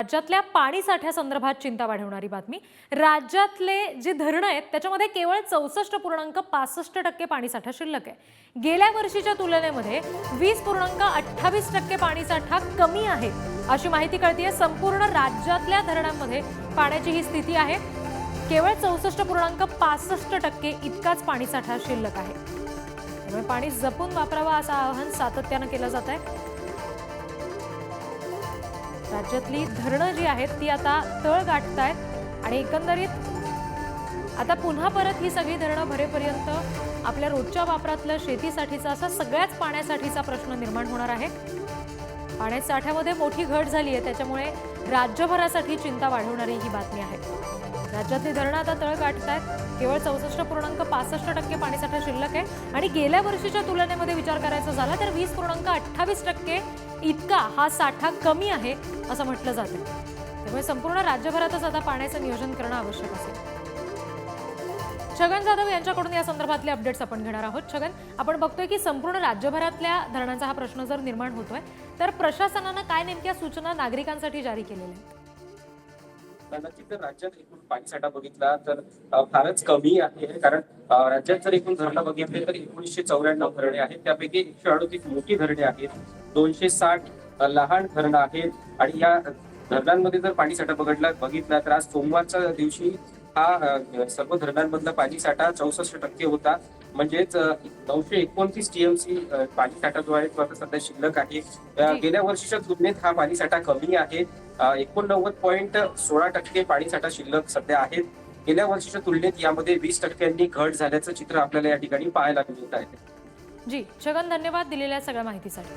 राज्यातल्या पाणी साठ्यासंदर्भात चिंता वाढवणारी बातमी। राज्यातले जे धरणं आहेत त्याच्यामध्ये केवळ 64.65% पाणीसाठा शिल्लक आहे। गेल्या वर्षीच्या तुलनेमध्ये 20.28% पाणीसाठा कमी आहे अशी माहिती कळतेय। संपूर्ण राज्यातल्या धरणांमध्ये पाण्याची ही स्थिती आहे। केवळ 64.65% इतकाच पाणीसाठा शिल्लक आहे। त्यामुळे पाणी जपून वापरावं असं आवाहन सातत्यानं केलं जात आहे। राज्यातली धरणं जी आहेत ती आता तळ गाठतायत आणि एकंदरीत आता पुन्हा परत ही सगळी धरणं भरेपर्यंत आपल्या रोजच्या वापरातलं शेतीसाठीचा असा सगळ्याच पाण्यासाठीचा प्रश्न निर्माण होणार आहे। पाण्याच्या साठ्यामध्ये मोठी घट झाली आहे, त्याच्यामुळे राज्यभरासाठी चिंता वाढवणारी ही बातमी आहे। राज्यातली धरणं आता तळ गाठतायत। केवळ 64.65% पाणीसाठा शिल्लक आहे आणि गेल्या वर्षीच्या तुलनेमध्ये विचार करायचा झाला तर 20.28% इतका हा साठा कमी आहे असं म्हटलं जातं। त्यामुळे संपूर्ण राज्यभरातच आता पाण्याचं नियोजन करणं आवश्यक असेल। छगन जाधव यांच्याकडून या संदर्भातले अपडेट्स आपण घेणार आहोत। छगन, आपण बघतोय की संपूर्ण राज्यभरातल्या धरणांचा हा प्रश्न जर निर्माण होतोय तर प्रशासनानं काय नेमक्या सूचना नागरिकांसाठी जारी केलेल्या आहेत? नक्कीच राज्यात एकूण पाणीसाठा बघितला तर फारच कमी आहे। कारण राज्यात जर एकूण धरणं बघितले तर 1994 धरणे आहेत, त्यापैकी 138 मोठी धरणे आहेत, 260 लहान धरणं आहेत आणि या धरणांमध्ये जर पाणीसाठा बघितला तर आज सोमवारच्या दिवशी हा सर्व धरणांमधला पाणीसाठा 64% होता। म्हणजेच 929 टीएमसी पाणीसाठा जो आहे तो आता सध्या शिल्लक आहे। गेल्या वर्षीच्या तुलनेत हा पाणीसाठा कमी आहे। 89.16% पाणीसाठा शिल्लक सध्या आहेत। गेल्या वर्षीच्या तुलनेत यामध्ये 20% घट झाल्याचं चित्र आपल्याला या ठिकाणी पाहायला मिळत आहे। जी छगन, धन्यवाद दिलेल्या सगळ्या माहितीसाठी।